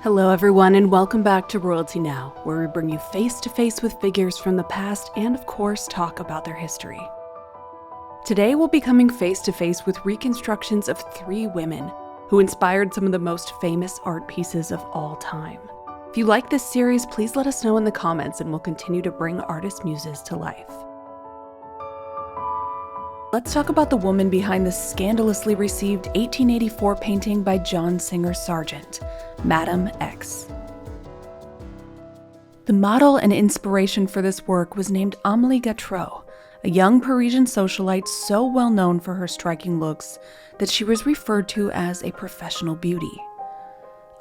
Hello everyone, and welcome back to Royalty Now, where we bring you face-to-face with figures from the past and of course talk about their history. Today we'll be coming face-to-face with reconstructions of 3 women who inspired some of the most famous art pieces of all time. If you like this series, please let us know in the comments and we'll continue to bring artist muses to life. Let's talk about the woman behind the scandalously received 1884 painting by John Singer Sargent, Madame X. The model and inspiration for this work was named Amelie Gautreau, a young Parisian socialite so well known for her striking looks that she was referred to as a professional beauty.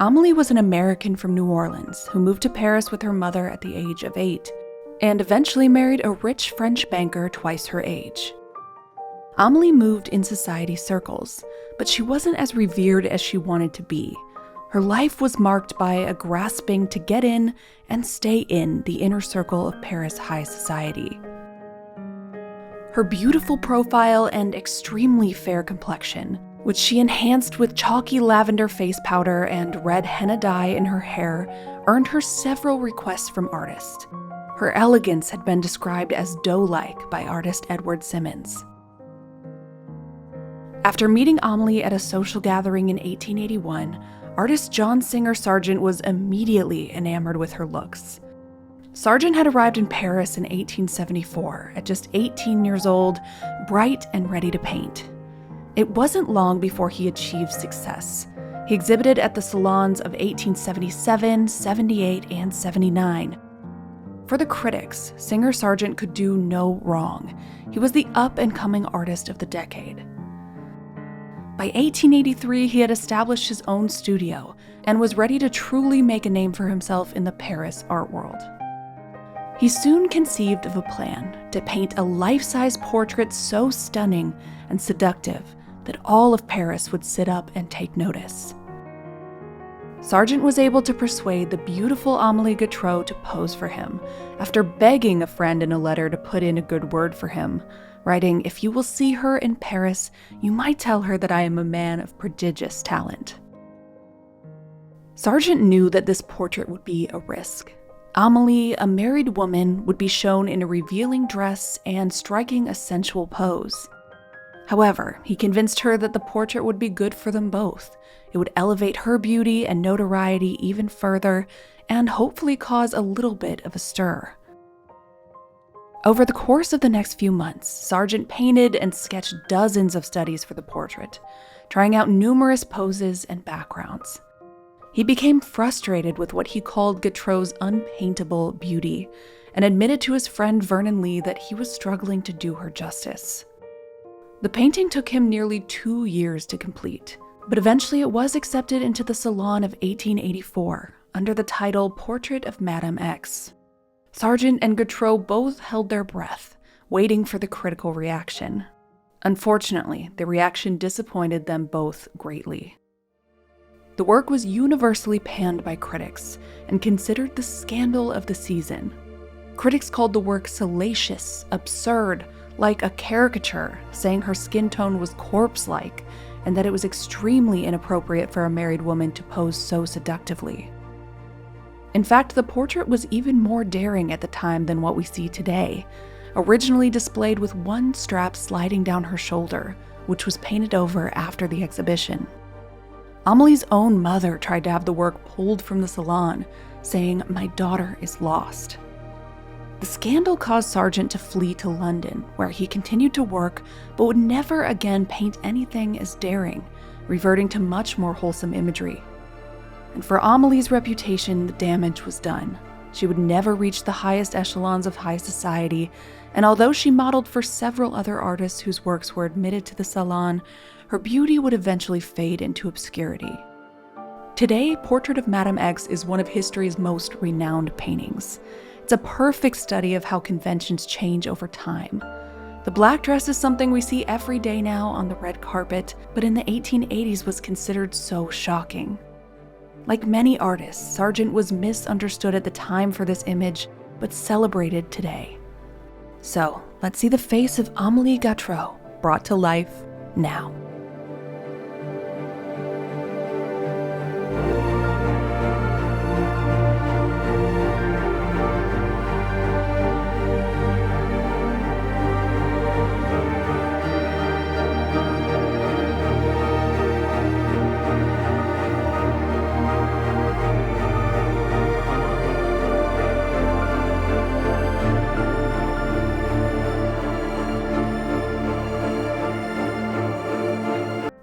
Amelie was an American from New Orleans who moved to Paris with her mother at the age of 8, and eventually married a rich French banker twice her age. Amelie moved in society circles, but she wasn't as revered as she wanted to be. Her life was marked by a grasping to get in and stay in the inner circle of Paris high society. Her beautiful profile and extremely fair complexion, which she enhanced with chalky lavender face powder and red henna dye in her hair, earned her several requests from artists. Her elegance had been described as doe-like by artist Edward Simmons. After meeting Amelie at a social gathering in 1881, artist John Singer Sargent was immediately enamored with her looks. Sargent had arrived in Paris in 1874, at just 18 years old, bright and ready to paint. It wasn't long before he achieved success. He exhibited at the salons of 1877, 78, and 79. For the critics, Singer Sargent could do no wrong. He was the up-and-coming artist of the decade. By 1883, he had established his own studio and was ready to truly make a name for himself in the Paris art world. He soon conceived of a plan to paint a life-size portrait so stunning and seductive that all of Paris would sit up and take notice. Sargent was able to persuade the beautiful Amelie Gautreau to pose for him, after begging a friend in a letter to put in a good word for him, writing, "If you will see her in Paris, you might tell her that I am a man of prodigious talent." Sargent knew that this portrait would be a risk. Amelie, a married woman, would be shown in a revealing dress and striking a sensual pose. However, he convinced her that the portrait would be good for them both. It would elevate her beauty and notoriety even further, and hopefully cause a little bit of a stir. Over the course of the next few months, Sargent painted and sketched dozens of studies for the portrait, trying out numerous poses and backgrounds. He became frustrated with what he called Gautreau's unpaintable beauty, and admitted to his friend Vernon Lee that he was struggling to do her justice. The painting took him nearly 2 years to complete, but eventually it was accepted into the Salon of 1884 under the title Portrait of Madame X. Sargent and Gautreau both held their breath, waiting for the critical reaction. Unfortunately, the reaction disappointed them both greatly. The work was universally panned by critics and considered the scandal of the season. Critics called the work salacious, absurd, like a caricature, saying her skin tone was corpse-like and that it was extremely inappropriate for a married woman to pose so seductively. In fact, the portrait was even more daring at the time than what we see today, originally displayed with one strap sliding down her shoulder, which was painted over after the exhibition. Amelie's own mother tried to have the work pulled from the salon, saying, "My daughter is lost." The scandal caused Sargent to flee to London, where he continued to work, but would never again paint anything as daring, reverting to much more wholesome imagery. And for Amelie's reputation, the damage was done. She would never reach the highest echelons of high society, and although she modeled for several other artists whose works were admitted to the Salon, her beauty would eventually fade into obscurity. Today, Portrait of Madame X is one of history's most renowned paintings. It's a perfect study of how conventions change over time. The black dress is something we see every day now on the red carpet, but in the 1880s was considered so shocking. Like many artists, Sargent was misunderstood at the time for this image, but celebrated today. So, let's see the face of Amelie Gautreau brought to life now.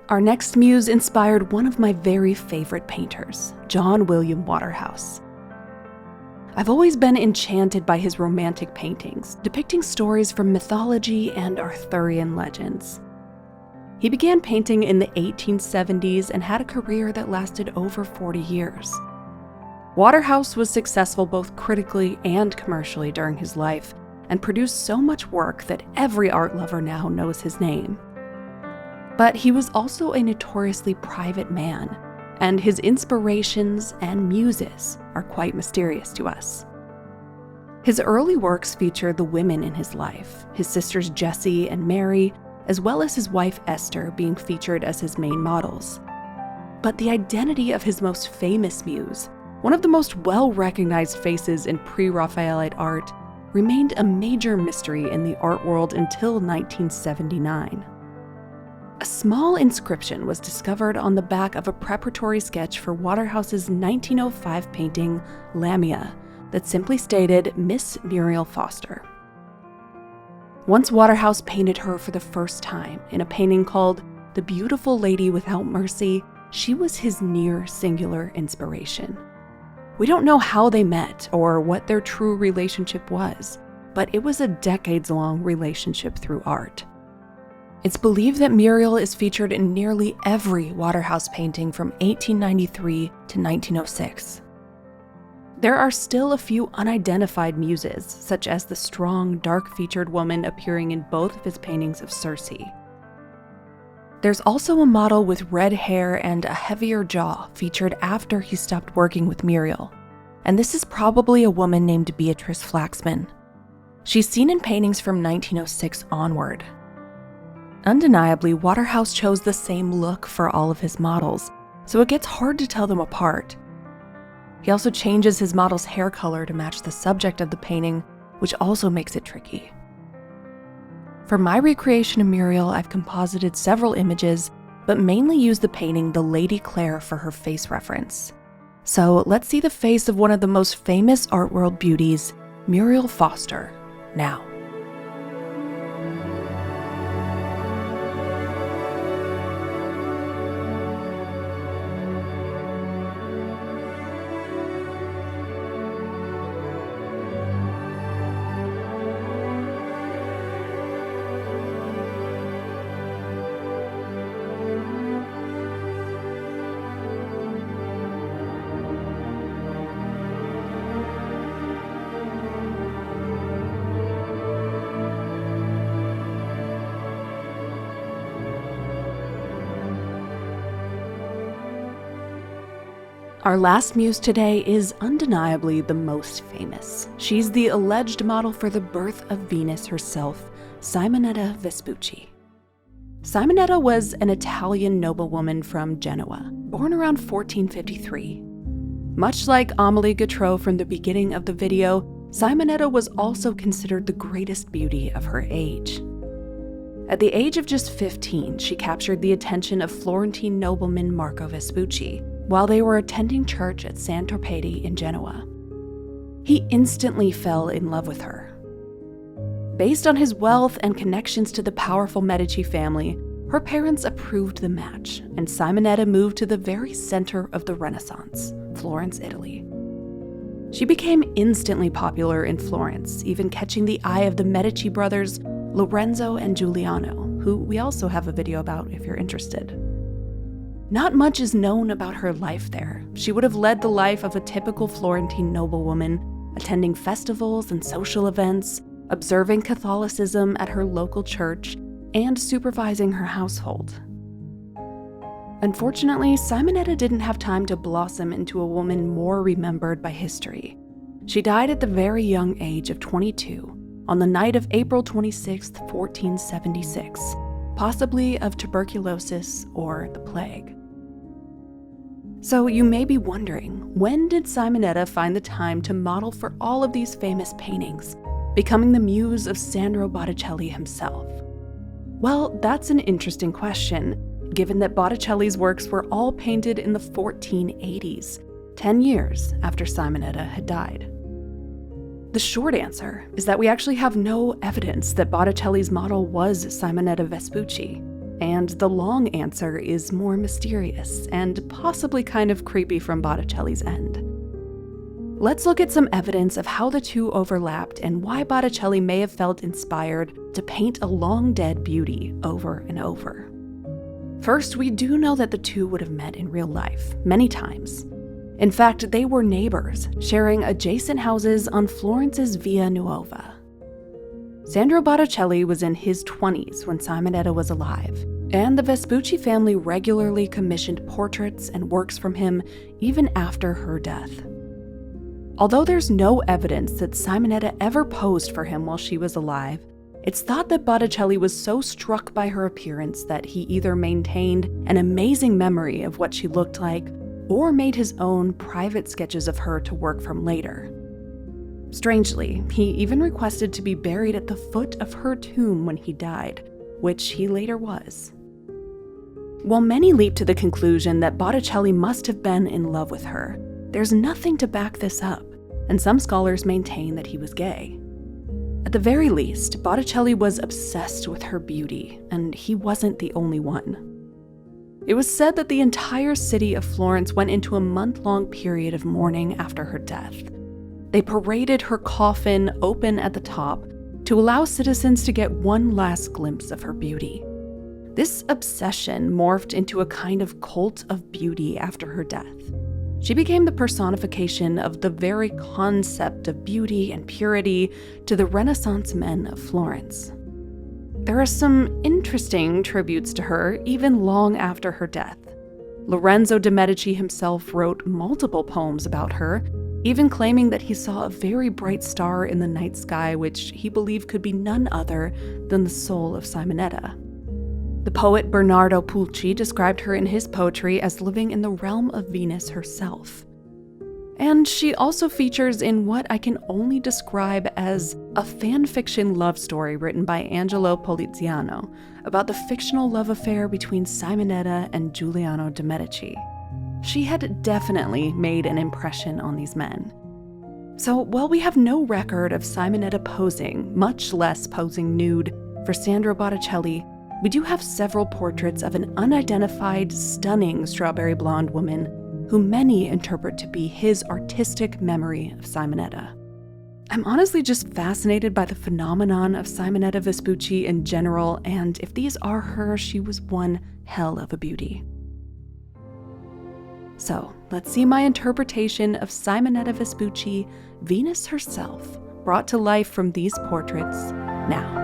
Our next muse inspired one of my very favorite painters, John William Waterhouse. I've always been enchanted by his romantic paintings, depicting stories from mythology and Arthurian legends. He began painting in the 1870s and had a career that lasted over 40 years. Waterhouse was successful both critically and commercially during his life, and produced so much work that every art lover now knows his name. But he was also a notoriously private man, and his inspirations and muses are quite mysterious to us. His early works feature the women in his life, his sisters Jessie and Mary, as well as his wife Esther being featured as his main models. But the identity of his most famous muse, one of the most well-recognized faces in pre-Raphaelite art, remained a major mystery in the art world until 1979. A small inscription was discovered on the back of a preparatory sketch for Waterhouse's 1905 painting, Lamia, that simply stated, "Miss Muriel Foster." Once Waterhouse painted her for the first time in a painting called The Beautiful Lady Without Mercy, she was his near singular inspiration. We don't know how they met or what their true relationship was, but it was a decades-long relationship through art. It's believed that Muriel is featured in nearly every Waterhouse painting from 1893 to 1906. There are still a few unidentified muses, such as the strong, dark-featured woman appearing in both of his paintings of Circe. There's also a model with red hair and a heavier jaw featured after he stopped working with Muriel, and this is probably a woman named Beatrice Flaxman. She's seen in paintings from 1906 onward. Undeniably, Waterhouse chose the same look for all of his models, so it gets hard to tell them apart. He also changes his model's hair color to match the subject of the painting, which also makes it tricky. For my recreation of Muriel, I've composited several images, but mainly used the painting The Lady Clare for her face reference. So let's see the face of one of the most famous art world beauties, Muriel Foster, now. Our last muse today is undeniably the most famous. She's the alleged model for the birth of Venus herself, Simonetta Vespucci. Simonetta was an Italian noblewoman from Genoa, born around 1453. Much like Amelie Gautreau from the beginning of the video, Simonetta was also considered the greatest beauty of her age. At the age of just 15, she captured the attention of Florentine nobleman Marco Vespucci, while they were attending church at San Torpedi in Genoa. He instantly fell in love with her. Based on his wealth and connections to the powerful Medici family, her parents approved the match, and Simonetta moved to the very center of the Renaissance, Florence, Italy. She became instantly popular in Florence, even catching the eye of the Medici brothers, Lorenzo and Giuliano, who we also have a video about if you're interested. Not much is known about her life there. She would have led the life of a typical Florentine noblewoman, attending festivals and social events, observing Catholicism at her local church, and supervising her household. Unfortunately, Simonetta didn't have time to blossom into a woman more remembered by history. She died at the very young age of 22 on the night of April 26, 1476, possibly of tuberculosis or the plague. So you may be wondering, when did Simonetta find the time to model for all of these famous paintings, becoming the muse of Sandro Botticelli himself? Well, that's an interesting question, given that Botticelli's works were all painted in the 1480s, 10 years after Simonetta had died. The short answer is that we actually have no evidence that Botticelli's model was Simonetta Vespucci. and the long answer is more mysterious and possibly kind of creepy from Botticelli's end. Let's look at some evidence of how the two overlapped and why Botticelli may have felt inspired to paint a long-dead beauty over and over. First, we do know that the two would have met in real life, many times. In fact, they were neighbors, sharing adjacent houses on Florence's Via Nuova. Sandro Botticelli was in his 20s when Simonetta was alive, and the Vespucci family regularly commissioned portraits and works from him even after her death. Although there's no evidence that Simonetta ever posed for him while she was alive, it's thought that Botticelli was so struck by her appearance that he either maintained an amazing memory of what she looked like or made his own private sketches of her to work from later. Strangely, he even requested to be buried at the foot of her tomb when he died, which he later was. While many leap to the conclusion that Botticelli must have been in love with her, there's nothing to back this up, and some scholars maintain that he was gay. At the very least, Botticelli was obsessed with her beauty, and he wasn't the only one. It was said that the entire city of Florence went into a month-long period of mourning after her death. They paraded her coffin open at the top to allow citizens to get one last glimpse of her beauty. This obsession morphed into a kind of cult of beauty after her death. She became the personification of the very concept of beauty and purity to the Renaissance men of Florence. There are some interesting tributes to her even long after her death. Lorenzo de' Medici himself wrote multiple poems about her, even claiming that he saw a very bright star in the night sky which he believed could be none other than the soul of Simonetta. The poet Bernardo Pulci described her in his poetry as living in the realm of Venus herself. And she also features in what I can only describe as a fan-fiction love story written by Angelo Poliziano about the fictional love affair between Simonetta and Giuliano de' Medici. She had definitely made an impression on these men. So while we have no record of Simonetta posing, much less posing nude, for Sandro Botticelli, we do have several portraits of an unidentified, stunning strawberry blonde woman who many interpret to be his artistic memory of Simonetta. I'm honestly just fascinated by the phenomenon of Simonetta Vespucci in general, and if these are her, she was one hell of a beauty. So, let's see my interpretation of Simonetta Vespucci, Venus herself, brought to life from these portraits now.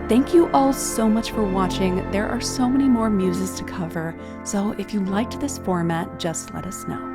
Thank you all so much for watching. There are so many more muses to cover, so if you liked this format, just let us know.